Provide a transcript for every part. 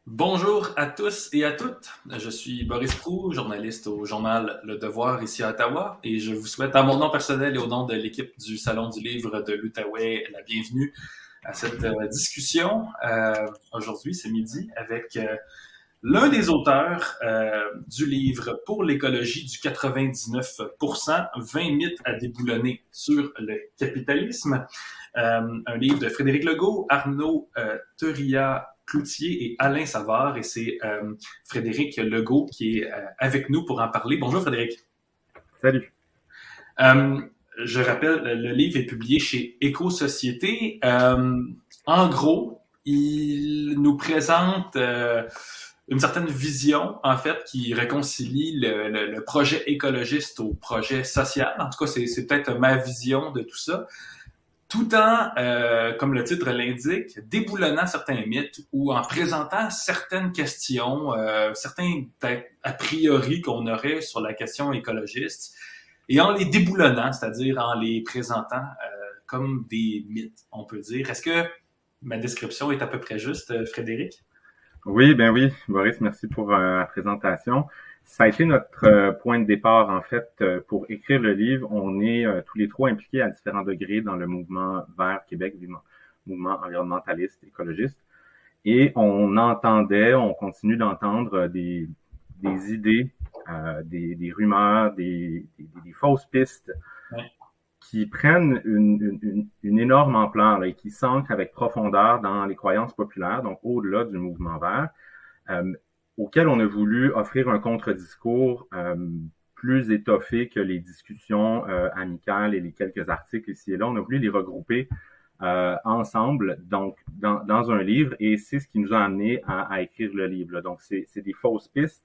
Bonjour à tous et à toutes. Je suis Boris Proulx, journaliste au journal Le Devoir ici à Ottawa, et je vous souhaite, à mon nom personnel et au nom de l'équipe du Salon du Livre de l'Outaouais, la bienvenue à cette discussion aujourd'hui, ce midi, avec l'un des auteurs du livre Pour l'écologie du 99%, 20 mythes à déboulonner sur le capitalisme. Un livre de Frédéric Legault, Arnaud Teria-Cloutier et Alain Savard. Et c'est Frédéric Legault qui est avec nous pour en parler. Bonjour Frédéric. Salut. Euh, je rappelle, le livre est publié chez Éco-Société. En gros, il nous présente une certaine vision, en fait, qui réconcilie le projet écologiste au projet social. En tout cas, c'est peut-être ma vision de tout ça. Tout en, comme le titre l'indique, déboulonnant certains mythes ou en présentant certaines questions, certains a priori qu'on aurait sur la question écologiste, et en les déboulonnant, c'est-à-dire en les présentant comme des mythes, on peut dire. Est-ce que ma description est à peu près juste, Frédéric? Oui, ben oui, Boris, merci pour la présentation. Ça a été notre point de départ, en fait, pour écrire le livre. On est tous les trois impliqués à différents degrés dans le mouvement Vert Québec, du mouvement environnementaliste, écologiste. Et on continue d'entendre des idées, des rumeurs, des fausses pistes Ouais. qui prennent une énorme ampleur là, et qui s'ancrent avec profondeur dans les croyances populaires, donc au-delà du mouvement vert, auquel on a voulu offrir un contre-discours plus étoffé que les discussions amicales et les quelques articles ici et là. On a voulu les regrouper ensemble, donc dans un livre, et c'est ce qui nous a amené à écrire le livre. Là. Donc, c'est des fausses pistes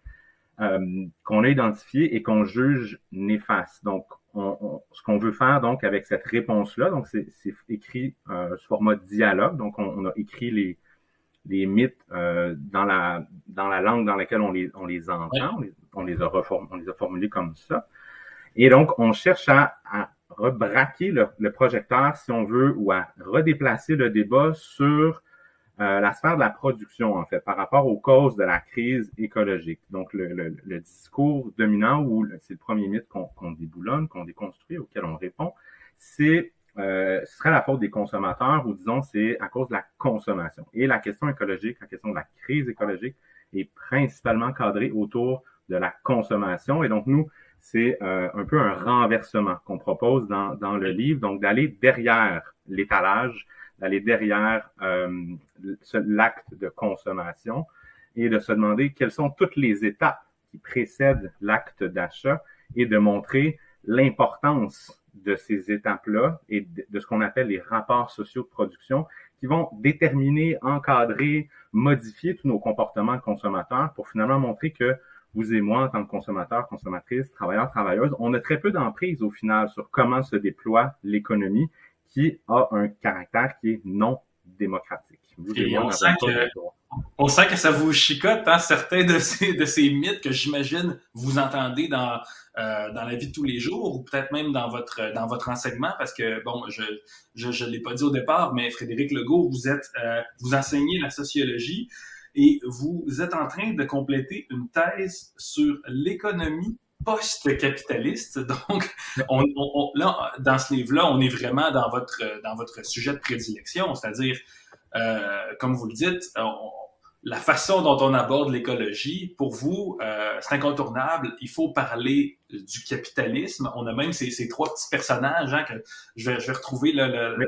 qu'on a identifiées et qu'on juge néfastes. Donc, ce qu'on veut faire donc avec cette réponse-là, donc c'est écrit sous format dialogue. Donc, on a écrit les mythes dans la langue dans laquelle on les entend. Ouais. On les a formulés comme ça. Et donc, on cherche à rebraquer le projecteur, si on veut, ou à redéplacer le débat sur la sphère de la production, en fait, par rapport aux causes de la crise écologique. Donc, le discours dominant, ou c'est le premier mythe qu'on déboulonne, qu'on déconstruit, auquel on répond, c'est ce serait la faute des consommateurs, ou disons, c'est à cause de la consommation. Et la question écologique, la question de la crise écologique est principalement cadrée autour de la consommation. Et donc, nous, c'est un peu un renversement qu'on propose dans le livre, donc d'aller derrière l'étalage, d'aller derrière l'acte de consommation et de se demander quelles sont toutes les étapes qui précèdent l'acte d'achat et de montrer l'importance de ces étapes-là et de ce qu'on appelle les rapports sociaux de production qui vont déterminer, encadrer, modifier tous nos comportements consommateurs pour finalement montrer que vous et moi, en tant que consommateurs, consommatrices, travailleurs, travailleuses, on a très peu d'emprise au final sur comment se déploie l'économie qui a un caractère qui est non démocratique. Vous et Et moi n'avons pas de droit. on sent que ça vous chicote, hein, certains de ces mythes que j'imagine vous entendez dans la vie de tous les jours ou peut-être même dans votre enseignement, parce que, bon, je l'ai pas dit au départ, mais Frédéric Legault, vous enseignez la sociologie et vous êtes en train de compléter une thèse sur l'économie post-capitaliste. Donc, là, dans ce livre-là, on est vraiment dans votre sujet de prédilection, c'est-à-dire comme vous le dites, la façon dont on aborde l'écologie, pour vous, c'est incontournable. Il faut parler du capitalisme. On a même ces trois petits personnages hein, que je vais retrouver Oui,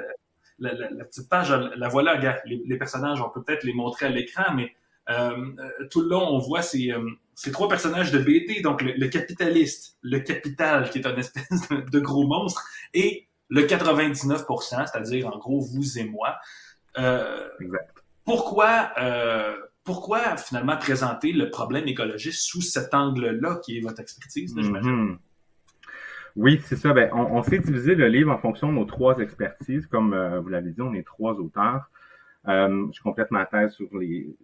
la petite page. La voilà, regarde, les personnages, on peut peut-être les montrer à l'écran, mais tout le long, on voit ces trois personnages de BD, donc le capitaliste, le capital, qui est une espèce de gros monstre, et le 99%, c'est-à-dire en gros vous et moi. Euh, exact. pourquoi finalement présenter le problème écologiste sous cet angle-là qui est votre expertise, là, j'imagine? Mm-hmm. Oui, c'est ça. Ben, on s'est divisé le livre en fonction de nos trois expertises. Comme vous l'avez dit, on est trois auteurs. Je complète ma thèse sur les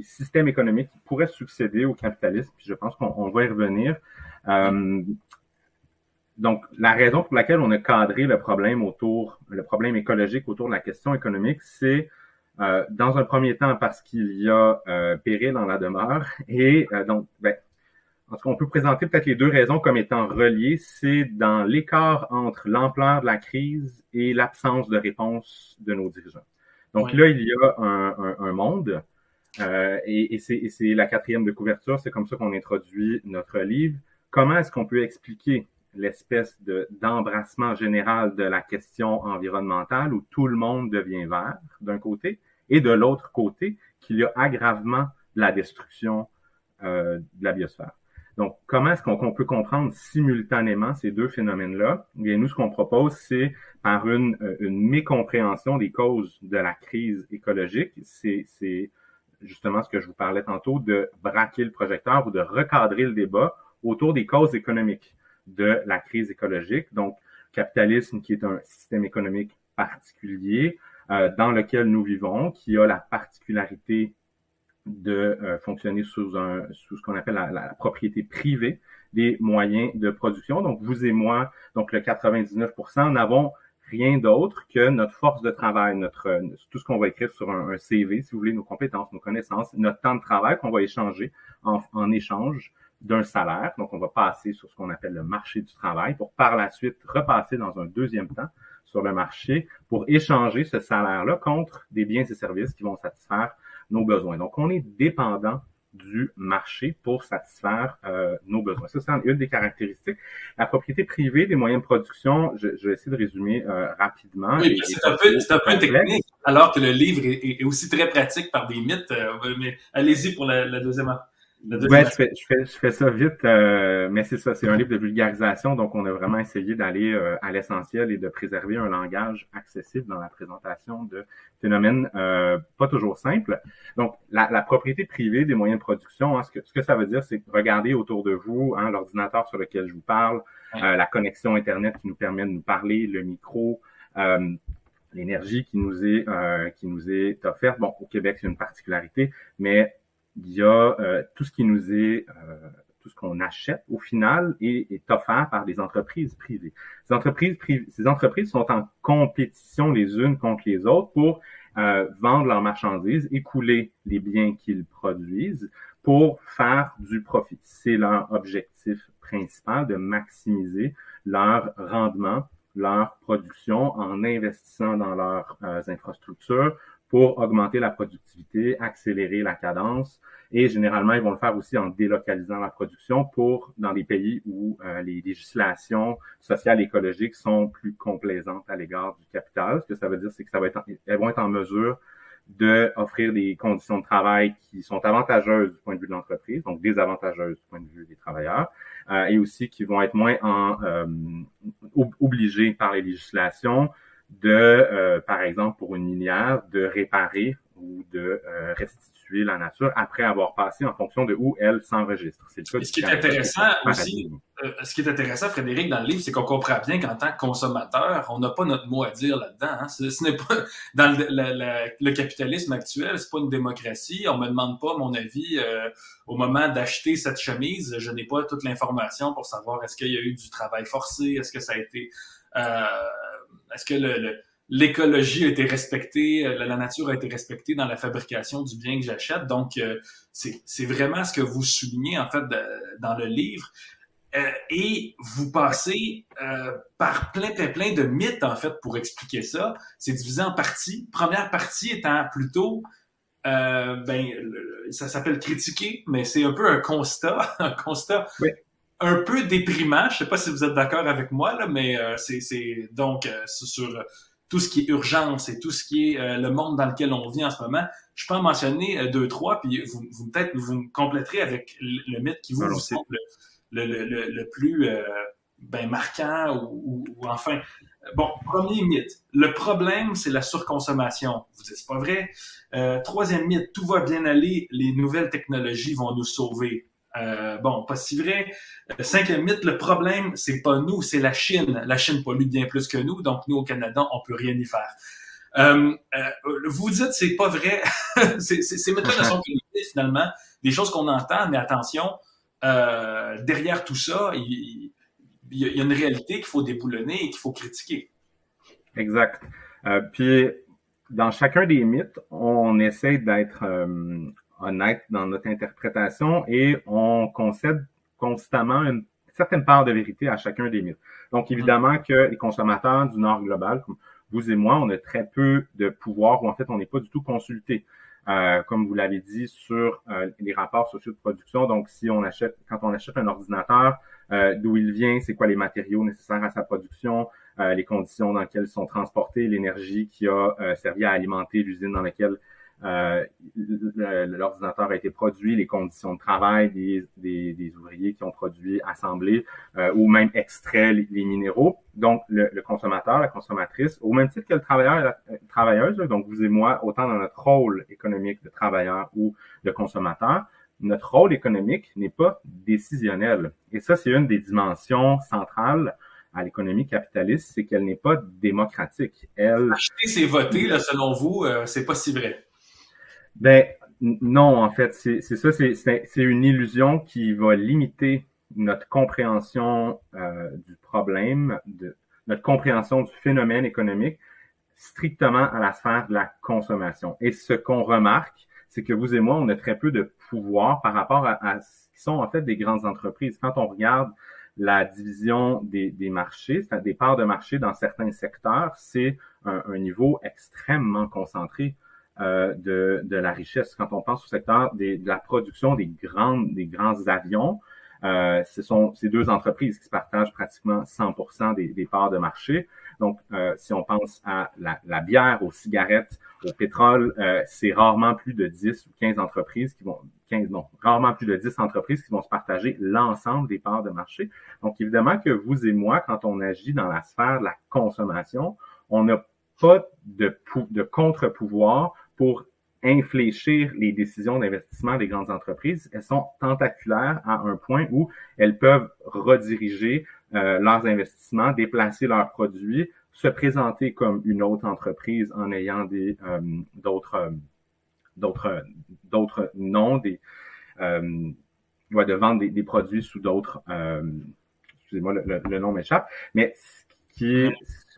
systèmes économiques qui pourraient succéder au capitalisme, puis je pense qu'on va y revenir. Euh, donc, la raison pour laquelle on a cadré le problème écologique autour de la question économique, c'est Dans un premier temps, parce qu'il y a péril en la demeure. Et donc, en tout cas, on peut présenter peut-être les deux raisons comme étant reliées. C'est dans l'écart entre l'ampleur de la crise et l'absence de réponse de nos dirigeants. Donc là, il y a un monde, et c'est la quatrième de couverture. C'est comme ça qu'on introduit notre livre. Comment est-ce qu'on peut expliquer l'espèce d'embrassement général de la question environnementale où tout le monde devient vert, d'un côté, et de l'autre côté, qu'il y a aggravement de la destruction de la biosphère. Donc, comment est-ce qu'on peut comprendre simultanément ces deux phénomènes-là? Bien, nous, ce qu'on propose, c'est par une mécompréhension des causes de la crise écologique. C'est justement ce que je vous parlais tantôt, de braquer le projecteur ou de recadrer le débat autour des causes économiques de la crise écologique. Donc, capitalisme qui est un système économique particulier dans lequel nous vivons, qui a la particularité de fonctionner sous ce qu'on appelle la propriété privée des moyens de production. Donc, vous et moi, donc le 99%, n'avons rien d'autre que notre force de travail, tout ce qu'on va écrire sur un CV, si vous voulez, nos compétences, nos connaissances, notre temps de travail qu'on va échanger en échange d'un salaire. Donc, on va passer sur ce qu'on appelle le marché du travail pour par la suite repasser dans un deuxième temps sur le marché pour échanger ce salaire-là contre des biens et services qui vont satisfaire nos besoins. Donc, on est dépendant du marché pour satisfaire nos besoins. Ça, c'est une des caractéristiques. La propriété privée des moyens de production, je vais essayer de résumer rapidement. Oui, c'est un peu technique, alors que le livre est aussi très pratique par des mythes. Mais allez-y pour la deuxième. Ouais, je fais ça vite, mais c'est ça, c'est un livre de vulgarisation, donc on a vraiment essayé d'aller à l'essentiel et de préserver un langage accessible dans la présentation de phénomènes pas toujours simples. Donc, la propriété privée des moyens de production, hein, ce que ça veut dire, c'est regarder autour de vous, hein, l'ordinateur sur lequel je vous parle, la connexion Internet qui nous permet de nous parler, le micro, l'énergie qui nous est offerte. Bon, au Québec, c'est une particularité, mais il y a tout ce qui nous est, tout ce qu'on achète au final est offert par des entreprises privées. Ces entreprises sont en compétition les unes contre les autres pour vendre leurs marchandises, écouler les biens qu'ils produisent pour faire du profit. C'est leur objectif principal de maximiser leur rendement, leur production en investissant dans leurs infrastructures pour augmenter la productivité, accélérer la cadence. Et généralement, ils vont le faire aussi en délocalisant la production dans des pays où les législations sociales et écologiques sont plus complaisantes à l'égard du capital. Ce que ça veut dire, c'est que elles vont être en mesure d'offrir des conditions de travail qui sont avantageuses du point de vue de l'entreprise, donc désavantageuses du point de vue des travailleurs, et aussi qui vont être moins obligés par les législations par exemple, pour une minière, de réparer ou de restituer la nature après avoir passé en fonction de où elle s'enregistre. C'est le cas. Ce qui est intéressant aussi, ce qui est intéressant, Frédéric, dans le livre, c'est qu'on comprend bien qu'en tant que consommateur, on n'a pas notre mot à dire là-dedans. Hein. Ce n'est pas dans le capitalisme actuel, c'est pas une démocratie. On me demande pas mon avis au moment d'acheter cette chemise. Je n'ai pas toute l'information pour savoir est-ce qu'il y a eu du travail forcé, est-ce que ça a été est-ce que l'écologie a été respectée, la nature a été respectée dans la fabrication du bien que j'achète. Donc, c'est vraiment ce que vous soulignez, en fait, dans le livre. Et vous passez par plein de mythes, en fait, pour expliquer ça. C'est divisé en parties. Première partie étant plutôt, ça s'appelle critiquer, mais c'est un peu un constat, Oui. Un peu déprimant. Je sais pas si vous êtes d'accord avec moi, là, mais c'est donc sur tout ce qui est urgence et tout ce qui est le monde dans lequel on vit en ce moment. Je peux en mentionner 2-3, puis peut-être vous me compléterez avec le mythe qui vous semble le plus marquant ou enfin. Bon, premier mythe. Le problème, c'est la surconsommation. Vous dites, c'est pas vrai. Troisième mythe, tout va bien aller, les nouvelles technologies vont nous sauver. Pas si vrai. Cinquième mythe, le problème, c'est pas nous, c'est la Chine. La Chine pollue bien plus que nous, donc nous, au Canada, on peut rien y faire. Vous dites, c'est pas vrai. Ces méthodes ne sont que finalement des choses qu'on entend, mais attention, derrière tout ça, il y a une réalité qu'il faut déboulonner et qu'il faut critiquer. Exact. Puis, dans chacun des mythes, on essaie d'être honnête dans notre interprétation et on concède constamment une certaine part de vérité à chacun des mythes. Donc, évidemment que les consommateurs du Nord global, comme vous et moi, on a très peu de pouvoir, ou en fait, on n'est pas du tout consulté, comme vous l'avez dit, sur les rapports sociaux de production. Donc, quand on achète un ordinateur, d'où il vient, c'est quoi les matériaux nécessaires à sa production, les conditions dans lesquelles ils sont transportés, l'énergie qui a servi à alimenter l'usine dans laquelle l'ordinateur a été produit, les conditions de travail des ouvriers qui ont produit, assemblé ou même extrait les minéraux. Donc, le consommateur, la consommatrice, au même titre que le travailleur et la travailleuse, donc vous et moi, autant dans notre rôle économique de travailleur ou de consommateur, notre rôle économique n'est pas décisionnel. Et ça, c'est une des dimensions centrales à l'économie capitaliste, c'est qu'elle n'est pas démocratique. Acheter, c'est voter, là, selon vous, c'est pas si vrai. Ben non, en fait, c'est ça, c'est une illusion qui va limiter notre compréhension du problème, notre compréhension du phénomène économique strictement à la sphère de la consommation. Et ce qu'on remarque, c'est que vous et moi, on a très peu de pouvoir par rapport à ce qui sont en fait des grandes entreprises. Quand on regarde la division des marchés, c'est-à-dire des parts de marché dans certains secteurs, c'est un niveau extrêmement concentré de la richesse. Quand on pense au secteur de la production des grands avions, ce sont ces deux entreprises qui se partagent pratiquement 100% des parts de marché. Donc, si on pense à la bière, aux cigarettes, au pétrole, c'est rarement plus de 10 ou 15 entreprises qui vont, rarement plus de 10 entreprises qui vont se partager l'ensemble des parts de marché. Donc, évidemment que vous et moi, quand on agit dans la sphère de la consommation, on n'a pas de contre-pouvoir pour infléchir les décisions d'investissement des grandes entreprises. Elles sont tentaculaires à un point où elles peuvent rediriger leurs investissements, déplacer leurs produits, se présenter comme une autre entreprise en ayant d'autres noms, de vendre des produits sous d'autres, excusez-moi, le nom m'échappe, mais ce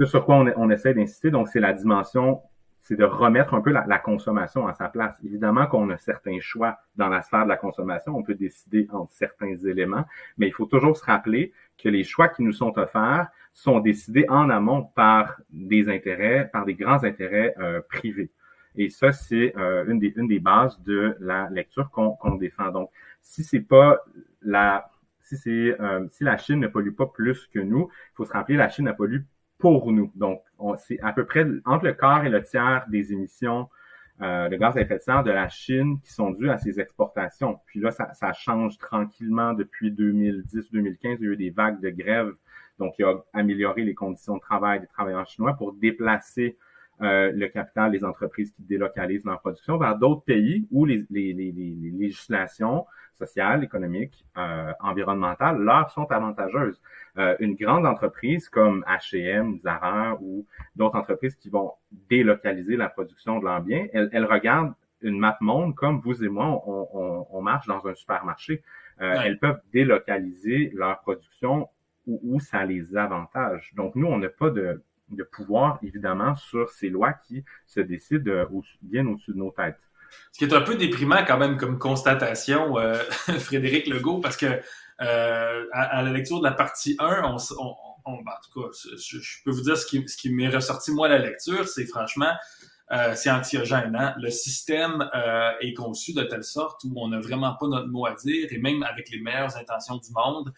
sur quoi on essaie d'insister, donc c'est la dimension, c'est de remettre un peu la consommation à sa place. Évidemment qu'on a certains choix dans la sphère de la consommation, on peut décider entre certains éléments, mais il faut toujours se rappeler que les choix qui nous sont offerts sont décidés en amont par des grands intérêts privés. Et ça, c'est une des bases de la lecture qu'on défend. Donc, si la Chine ne pollue pas plus que nous, il faut se rappeler la Chine a pollué pour nous. Donc, c'est à peu près entre le quart et le tiers des émissions de gaz à effet de serre de la Chine qui sont dues à ses exportations. Puis là, ça change tranquillement depuis 2010-2015. Il y a eu des vagues de grève. Donc, il a amélioré les conditions de travail des travailleurs chinois pour déplacer le capital des entreprises qui délocalisent leur production vers d'autres pays où les législations sociales, économiques, environnementales leur sont avantageuses. Une grande entreprise comme H&M, Zara ou d'autres entreprises qui vont délocaliser la production de leurs biens, elles regardent une map monde comme vous et moi, on marche dans un supermarché. Elles peuvent délocaliser leur production où ça les avantage. Donc, nous, on n'a pas de pouvoir, évidemment, sur ces lois qui se décident bien au-dessus de nos têtes. Ce qui est un peu déprimant quand même comme constatation, Frédéric Legault, parce que à la lecture de la partie 1, en tout cas, je peux vous dire ce qui m'est ressorti, moi, à la lecture, c'est franchement, c'est anxiogène. Hein? Le système est conçu de telle sorte où on n'a vraiment pas notre mot à dire, et même avec les meilleures intentions du monde,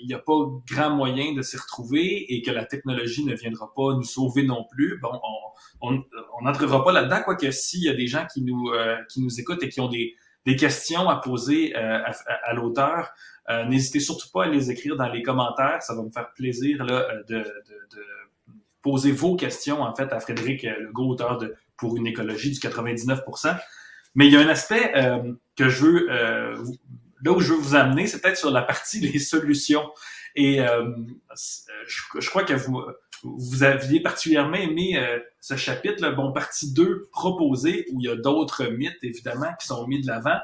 il n'y a pas grand moyen de s'y retrouver et que la technologie ne viendra pas nous sauver non plus. Bon, on n'entrera pas là-dedans, quoique s'il y a des gens qui nous écoutent et qui ont des questions à poser à l'auteur, n'hésitez surtout pas à les écrire dans les commentaires. Ça va me faire plaisir là, de poser vos questions en fait à Frédéric Legault, auteur de Pour une écologie du 99%. Mais il y a un aspect que je veux là où je veux vous amener, c'est peut-être sur la partie des solutions. Et je crois que vous aviez particulièrement aimé ce chapitre, là, bon, partie 2 proposée, où il y a d'autres mythes, évidemment, qui sont mis de l'avant.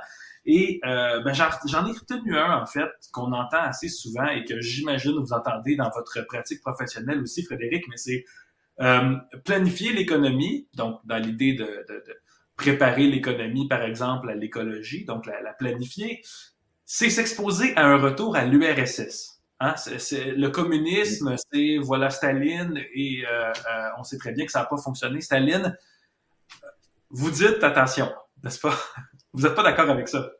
Et j'en ai retenu un, en fait, qu'on entend assez souvent et que j'imagine vous entendez dans votre pratique professionnelle aussi, Frédéric, mais c'est Planifier l'économie, donc dans l'idée de préparer l'économie, par exemple, à l'écologie, donc la planifier, c'est s'exposer à un retour à l'URSS. Hein? Le communisme, c'est voilà Staline, et on sait très bien que ça n'a pas fonctionné. Staline, vous dites attention, n'est-ce pas? Vous n'êtes pas d'accord avec ça?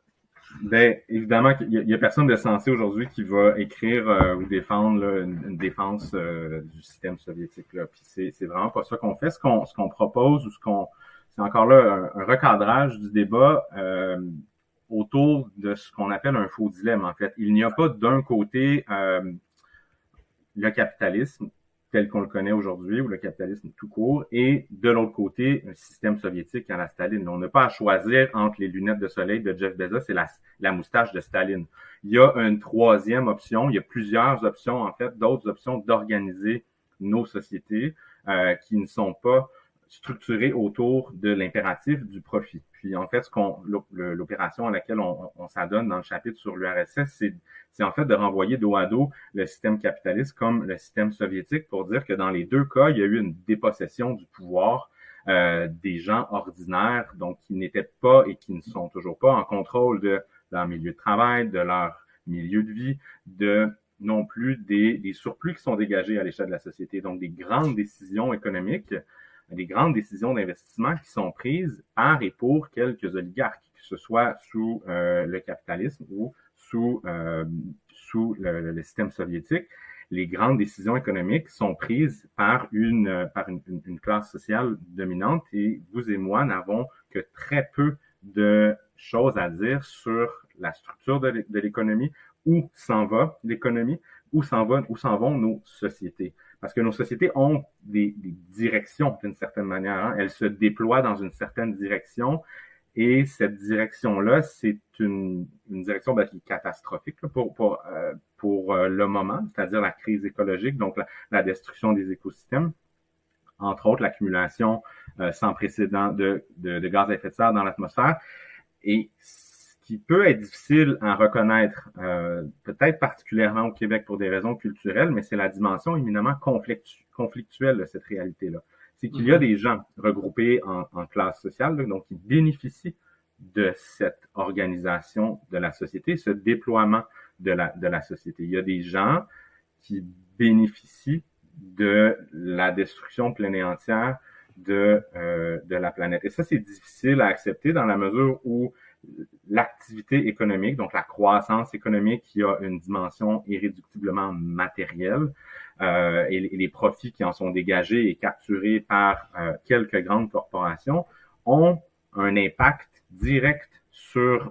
Ben, évidemment, il y a personne de sensé aujourd'hui qui va écrire ou défendre là, une défense du système soviétique. Là. Puis c'est vraiment pas ça qu'on fait. Ce qu'on propose ou c'est encore là un recadrage du débat autour de ce qu'on appelle un faux dilemme. En fait, il n'y a pas d'un côté le capitalisme tel qu'on le connaît aujourd'hui, ou le capitalisme tout court, et de l'autre côté, un système soviétique à la Staline. On n'a pas à choisir entre les lunettes de soleil de Jeff Bezos et la moustache de Staline. Il y a une troisième option, il y a plusieurs options, en fait, d'autres options d'organiser nos sociétés qui ne sont pas structurées autour de l'impératif du profit. Puis en fait, l'opération à laquelle on s'adonne dans le chapitre sur l'URSS, c'est en fait de renvoyer dos à dos le système capitaliste comme le système soviétique pour dire que dans les deux cas, il y a eu une dépossession du pouvoir des gens ordinaires, donc qui n'étaient pas et qui ne sont toujours pas en contrôle de leur milieu de travail, de leur milieu de vie, de non plus des surplus qui sont dégagés à l'échelle de la société. Donc des grandes décisions économiques, des grandes décisions d'investissement qui sont prises par et pour quelques oligarques, que ce soit sous le capitalisme ou sous le système soviétique. Les grandes décisions économiques sont prises par une classe sociale dominante et vous et moi n'avons que très peu de choses à dire sur la structure de l'économie, où s'en va l'économie, où s'en vont nos sociétés. Parce que nos sociétés ont des directions d'une certaine manière. Hein. Elles se déploient dans une certaine direction et cette direction-là, c'est une direction qui est catastrophique là, pour le moment, c'est-à-dire la crise écologique, donc la destruction des écosystèmes, entre autres l'accumulation sans précédent de gaz à effet de serre dans l'atmosphère. Et qui peut être difficile à reconnaître, peut-être particulièrement au Québec pour des raisons culturelles, mais c'est la dimension éminemment conflictuelle de cette réalité-là. C'est qu'il y a des gens regroupés en classe sociale, donc qui bénéficient de cette organisation de la société, ce déploiement de la société. Il y a des gens qui bénéficient de la destruction pleine et entière de la planète. Et ça, c'est difficile à accepter dans la mesure où l'activité économique, donc la croissance économique qui a une dimension irréductiblement matérielle et les profits qui en sont dégagés et capturés par quelques grandes corporations ont un impact direct sur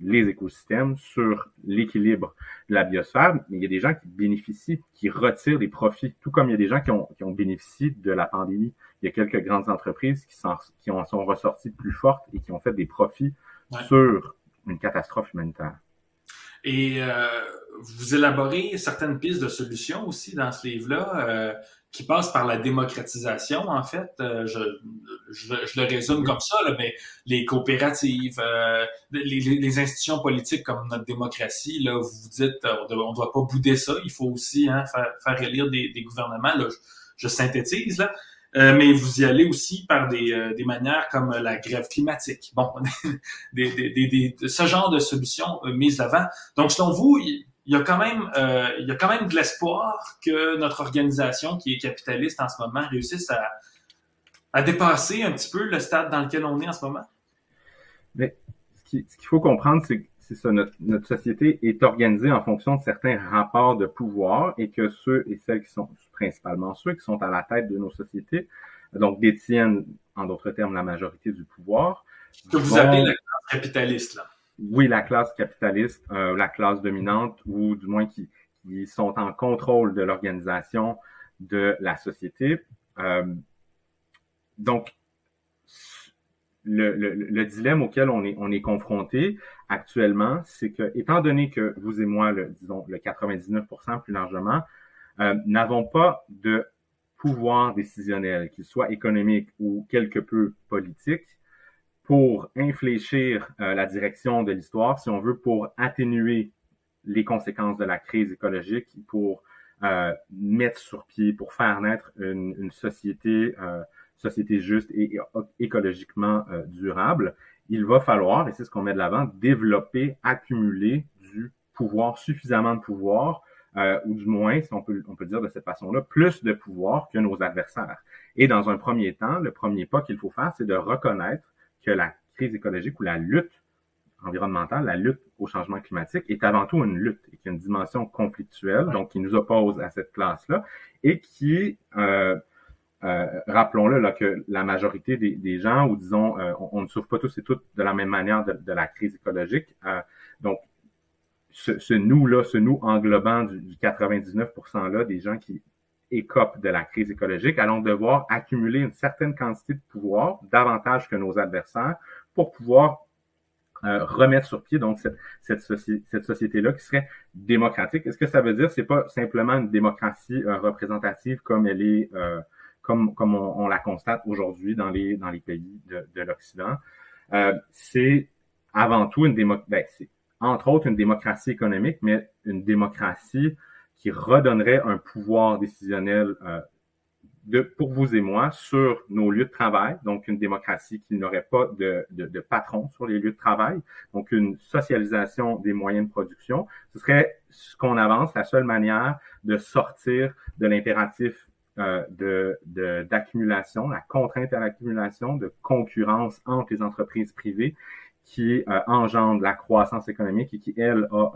les écosystèmes, sur l'équilibre de la biosphère. Mais il y a des gens qui bénéficient, qui retirent des profits, tout comme il y a des gens qui ont bénéficié de la pandémie. Il y a quelques grandes entreprises qui en sont ressorties plus fortes et qui ont fait des profits sur une catastrophe humanitaire. Et vous élaborez certaines pistes de solutions aussi dans ce livre-là qui passent par la démocratisation, en fait. Je le résume comme ça, là, mais les coopératives, les institutions politiques comme notre démocratie, là, vous dites on doit pas bouder ça, il faut aussi faire élire des gouvernements. Là, je synthétise, là. Mais vous y allez aussi par des manières comme la grève climatique. Bon, ce genre de solutions mises l'avant. Donc, selon vous, il y a quand même de l'espoir que notre organisation, qui est capitaliste en ce moment, réussisse à dépasser un petit peu le stade dans lequel on est en ce moment? Mais ce qu'il faut comprendre, c'est ça, notre société est organisée en fonction de certains rapports de pouvoir et que ceux et celles qui sont, principalement ceux qui sont à la tête de nos sociétés, donc détiennent, en d'autres termes, la majorité du pouvoir. Que vous appelez la classe capitaliste, là. Oui, la classe capitaliste, la classe dominante, ou du moins qui sont en contrôle de l'organisation de la société. Donc, le dilemme auquel on est confronté actuellement, c'est que, étant donné que vous et moi, disons le 99% plus largement, n'avons pas de pouvoir décisionnel, qu'il soit économique ou quelque peu politique, pour infléchir la direction de l'histoire, si on veut, pour atténuer les conséquences de la crise écologique, pour mettre sur pied pour faire naître une société juste et écologiquement durable, il va falloir, et c'est ce qu'on met de l'avant, développer, accumuler du pouvoir, suffisamment de pouvoir, ou du moins, si on peut dire de cette façon-là, plus de pouvoir que nos adversaires. Et dans un premier temps, le premier pas qu'il faut faire, c'est de reconnaître que la crise écologique ou la lutte environnementale, la lutte au changement climatique est avant tout une lutte et qui a une dimension conflictuelle, donc qui nous oppose à cette classe-là et qui, rappelons-le, là, que la majorité des gens, ou disons, on ne souffre pas tous et toutes de la même manière de la crise écologique. Donc, ce nous englobant du 99% là des gens qui écopent de la crise écologique, allons devoir accumuler une certaine quantité de pouvoir, davantage que nos adversaires, pour pouvoir remettre sur pied donc cette société-là qui serait démocratique. Est-ce que ça veut dire c'est pas simplement une démocratie représentative comme elle est comme on la constate aujourd'hui dans les pays de l'Occident? C'est avant tout c'est entre autres une démocratie économique, mais une démocratie qui redonnerait un pouvoir décisionnel pour vous et moi sur nos lieux de travail, donc une démocratie qui n'aurait pas de patron sur les lieux de travail, donc une socialisation des moyens de production. Ce serait ce qu'on avance, la seule manière de sortir de l'impératif d'accumulation, la contrainte à l'accumulation, de concurrence entre les entreprises privées qui engendre la croissance économique et qui, elle, a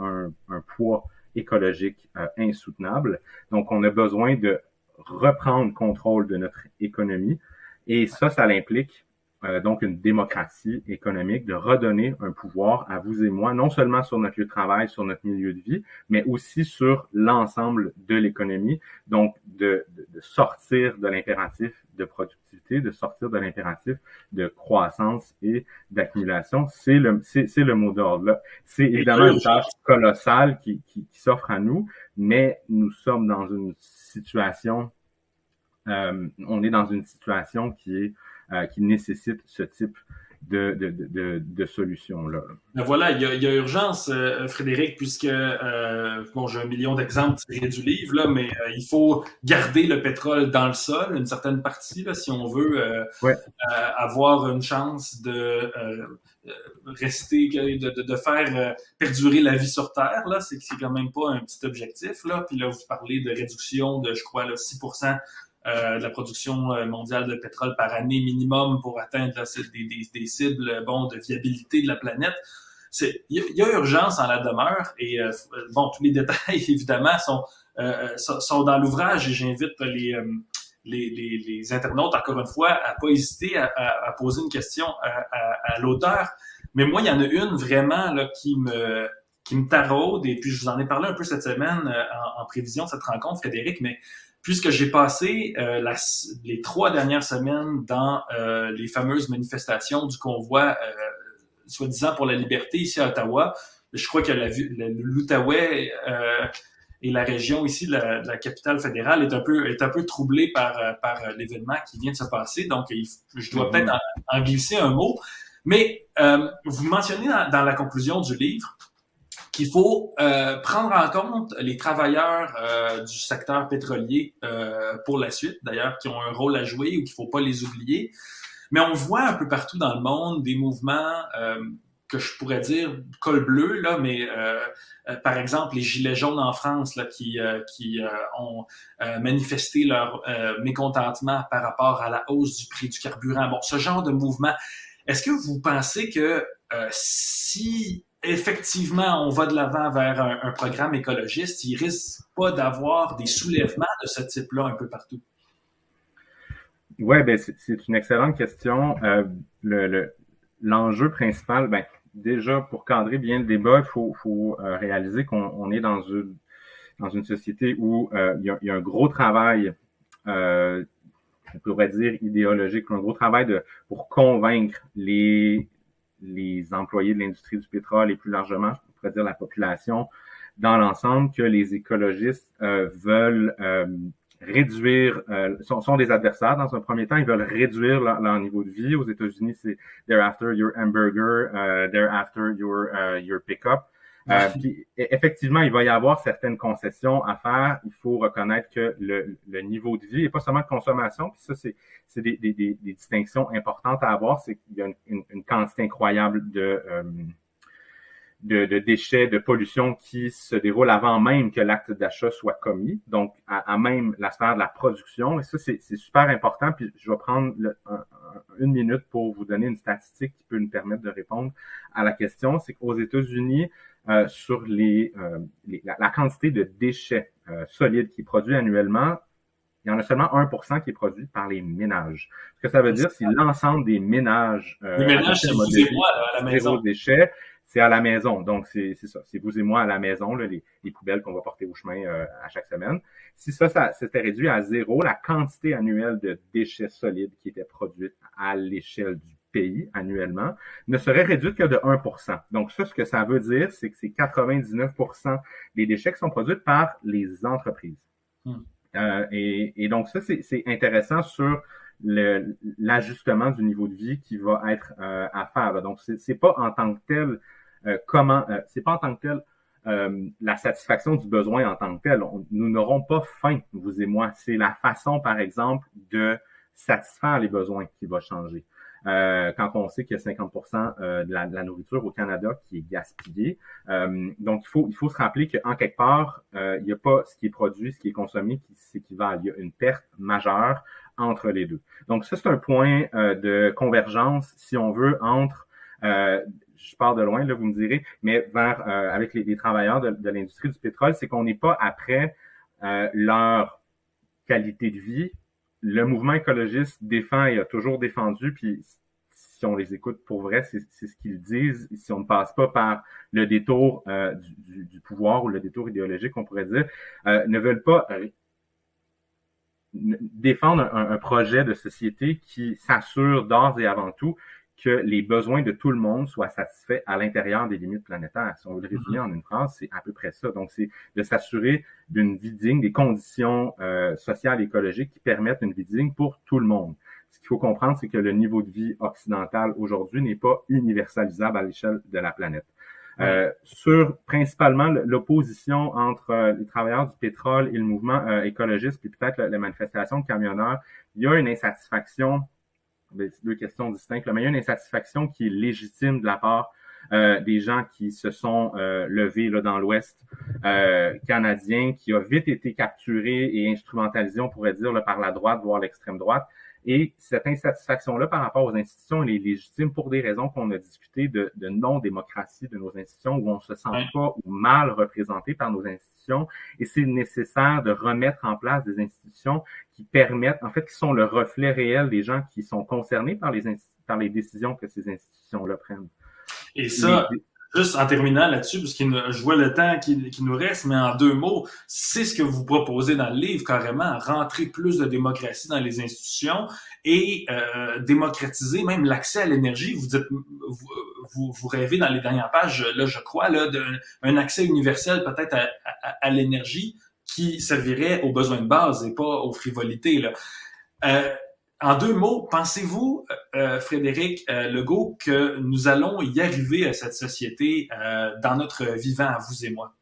un poids écologique insoutenable. Donc, on a besoin de reprendre contrôle de notre économie et ça l'implique donc une démocratie économique, de redonner un pouvoir à vous et moi, non seulement sur notre lieu de travail, sur notre milieu de vie, mais aussi sur l'ensemble de l'économie, donc de sortir de l'impératif de productivité, de sortir de l'impératif de croissance et d'accumulation. C'est le mot d'ordre là. C'est évidemment une tâche colossale qui s'offre à nous, mais nous sommes dans une situation, on est dans une situation qui nécessite ce type de solution-là. Voilà, il y a urgence, Frédéric, puisque, bon, j'ai 1 million d'exemples tirés du livre, là, mais il faut garder le pétrole dans le sol, une certaine partie, là, si on veut avoir une chance de rester, de faire perdurer la vie sur Terre, là, c'est quand même pas un petit objectif, là. Puis là, vous parlez de réduction de, je crois, là, 6% de la production mondiale de pétrole par année minimum pour atteindre là, des cibles de viabilité de la planète. Il y a urgence en la demeure et bon, tous les détails évidemment sont dans l'ouvrage et j'invite les internautes encore une fois à pas hésiter à poser une question à l'auteur. Mais moi, il y en a une vraiment là qui me taraude et puis je vous en ai parlé un peu cette semaine en prévision de cette rencontre, Frédéric, mais puisque j'ai passé les 3 dernières semaines dans les fameuses manifestations du convoi soi-disant pour la liberté ici à Ottawa, je crois que l'Outaouais et la région ici de la capitale fédérale est un peu troublée par l'événement qui vient de se passer. Donc, je dois peut-être en glisser un mot. Mais vous mentionnez dans la conclusion du livre qu'il faut prendre en compte les travailleurs du secteur pétrolier pour la suite, d'ailleurs, qui ont un rôle à jouer ou qu'il ne faut pas les oublier. Mais on voit un peu partout dans le monde des mouvements que je pourrais dire col bleu, là, mais par exemple, les Gilets jaunes en France là, qui ont manifesté leur mécontentement par rapport à la hausse du prix du carburant. Bon, ce genre de mouvement, est-ce que vous pensez que si effectivement, on va de l'avant vers un programme écologiste, il risque pas d'avoir des soulèvements de ce type-là un peu partout? Ouais, ben c'est une excellente question. L'enjeu principal, ben déjà pour cadrer bien le débat, il faut réaliser qu'on est dans une société où il y a un gros travail, on pourrait dire idéologique, un gros travail pour convaincre les employés de l'industrie du pétrole et plus largement, je pourrais dire la population dans l'ensemble, que les écologistes veulent réduire, sont des adversaires dans un premier temps, ils veulent réduire leur niveau de vie. Aux États-Unis, c'est they're after your hamburger, they're after your pick-up. Puis, effectivement, il va y avoir certaines concessions à faire. Il faut reconnaître que le niveau de vie, et pas seulement de consommation, puis ça, c'est des distinctions importantes à avoir, c'est qu'il y a une quantité incroyable de déchets, de pollution qui se déroule avant même que l'acte d'achat soit commis, donc à même la sphère de la production. Et ça, c'est super important. Puis je vais prendre une minute pour vous donner une statistique qui peut nous permettre de répondre à la question. C'est qu'aux États-Unis, sur la quantité de déchets solides qui est produit annuellement, il y en a seulement 1% qui est produit par les ménages. Ce que ça veut dire, c'est l'ensemble des ménages. Les ménages, c'est vous et moi là, à la maison. Zéro déchet, c'est à la maison. Donc, c'est ça. C'est vous et moi à la maison, là, les poubelles qu'on va porter au chemin à chaque semaine. Si ça s'était réduit à zéro, la quantité annuelle de déchets solides qui était produite à l'échelle du pays annuellement ne serait réduite que de 1%. Donc, ça, ce que ça veut dire, c'est que c'est 99% des déchets qui sont produits par les entreprises. Et donc, ça, c'est intéressant sur l'ajustement du niveau de vie qui va être à faire. Là. Donc, c'est pas en tant que tel c'est pas en tant que tel la satisfaction du besoin en tant que tel. Nous n'aurons pas faim, vous et moi. C'est la façon, par exemple, de satisfaire les besoins qui va changer. Quand on sait qu'il y a 50% de la nourriture au Canada qui est gaspillée. Donc, il faut se rappeler qu'en quelque part, il n'y a pas ce qui est produit, ce qui est consommé qui s'équivalent. Il y a une perte majeure entre les deux. Donc, ça, c'est un point de convergence, si on veut, entre je pars de loin, là, vous me direz, mais vers avec les travailleurs de l'industrie du pétrole, c'est qu'on n'est pas après leur qualité de vie. Le mouvement écologiste défend et a toujours défendu, puis si on les écoute pour vrai, c'est ce qu'ils disent. Si on ne passe pas par le détour du pouvoir ou le détour idéologique, on pourrait dire, ne veulent pas défendre un projet de société qui s'assure d'ores et avant tout que les besoins de tout le monde soient satisfaits à l'intérieur des limites planétaires. Si on veut le résumer en une phrase, c'est à peu près ça. Donc, c'est de s'assurer d'une vie digne, des conditions sociales et écologiques qui permettent une vie digne pour tout le monde. Ce qu'il faut comprendre, c'est que le niveau de vie occidental aujourd'hui n'est pas universalisable à l'échelle de la planète. Sur principalement l'opposition entre les travailleurs du pétrole et le mouvement écologiste, puis peut-être les manifestations de camionneurs, il y a une insatisfaction. C'est deux questions distinctes, mais il y a une insatisfaction qui est légitime de la part des gens qui se sont levés là, dans l'Ouest canadien, qui a vite été capturé et instrumentalisé, on pourrait dire, là, par la droite, voire l'extrême droite. Et cette insatisfaction-là par rapport aux institutions, elle est légitime pour des raisons qu'on a discutées de non-démocratie de nos institutions, où on se sent pas ou mal représenté par nos institutions. Et c'est nécessaire de remettre en place des institutions qui permettent, en fait, qui sont le reflet réel des gens qui sont concernés par les décisions que ces institutions-là prennent. Et ça, juste en terminant là-dessus, parce que je vois le temps qui nous reste, mais en 2 mots, c'est ce que vous proposez dans le livre, carrément, rentrer plus de démocratie dans les institutions et démocratiser même l'accès à l'énergie. Vous dites, vous rêvez dans les dernières pages, là, je crois, là, d'un accès universel peut-être à l'énergie qui servirait aux besoins de base et pas aux frivolités, là. En 2 mots, pensez-vous, Frédéric Legault, que nous allons y arriver à cette société dans notre vivant, à vous et moi?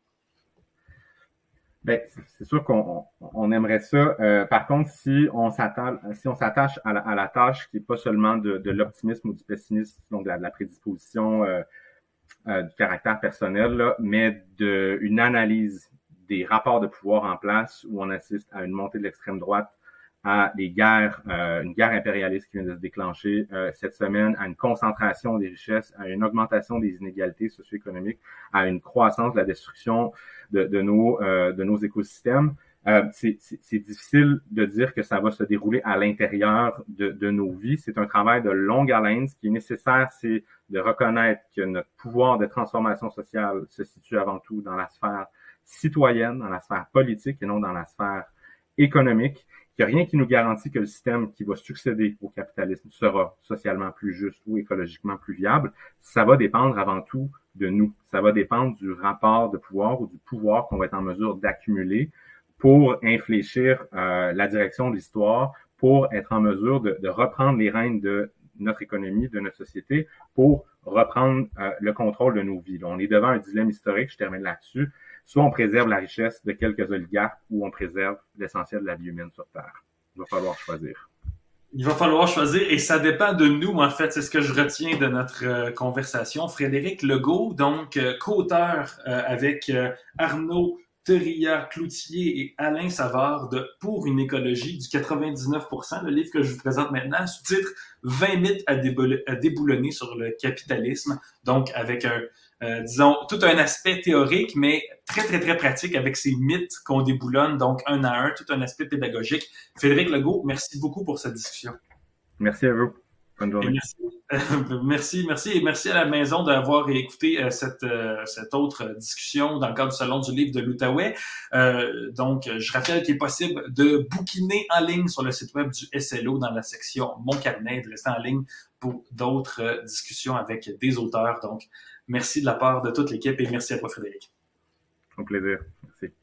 Ben, c'est sûr qu'on aimerait ça. Par contre, si on s'attache à la tâche qui est pas seulement de l'optimisme ou du pessimisme, donc de la prédisposition du caractère personnel, là, mais d'une analyse des rapports de pouvoir en place où on assiste à une montée de l'extrême droite, à des guerres, une guerre impérialiste qui vient de se déclencher cette semaine, à une concentration des richesses, à une augmentation des inégalités socio-économiques, à une croissance de la destruction de nos écosystèmes. C'est difficile de dire que ça va se dérouler à l'intérieur de nos vies. C'est un travail de longue haleine. Ce qui est nécessaire, c'est de reconnaître que notre pouvoir de transformation sociale se situe avant tout dans la sphère citoyenne, dans la sphère politique et non dans la sphère économique. Il n'y a rien qui nous garantit que le système qui va succéder au capitalisme sera socialement plus juste ou écologiquement plus viable. Ça va dépendre avant tout de nous. Ça va dépendre du rapport de pouvoir ou du pouvoir qu'on va être en mesure d'accumuler pour infléchir la direction de l'histoire, pour être en mesure de reprendre les rênes de notre économie, de notre société, pour reprendre le contrôle de nos vies. Là, on est devant un dilemme historique, je termine là-dessus. Soit on préserve la richesse de quelques oligarques ou on préserve l'essentiel de la vie humaine sur Terre. Il va falloir choisir. Il va falloir choisir et ça dépend de nous, en fait. C'est ce que je retiens de notre conversation. Frédéric Legault, donc co-auteur avec Arnaud Terilla-Cloutier et Alain Savard de Pour une écologie du 99%, le livre que je vous présente maintenant, sous-titre 20 mythes à déboulonner sur le capitalisme, donc avec disons, tout un aspect théorique, mais très, très, très pratique avec ces mythes qu'on déboulonne, donc un à un, tout un aspect pédagogique. Frédéric Legault, merci beaucoup pour cette discussion. Merci à vous. Bonne journée. Merci et merci à la maison d'avoir écouté cette autre discussion dans le cadre du Salon du livre de l'Outaouais. Donc, je rappelle qu'il est possible de bookiner en ligne sur le site web du SLO dans la section Mon carnet, de rester en ligne pour d'autres discussions avec des auteurs. Donc, merci de la part de toute l'équipe et merci à toi, Frédéric. Au plaisir. Merci.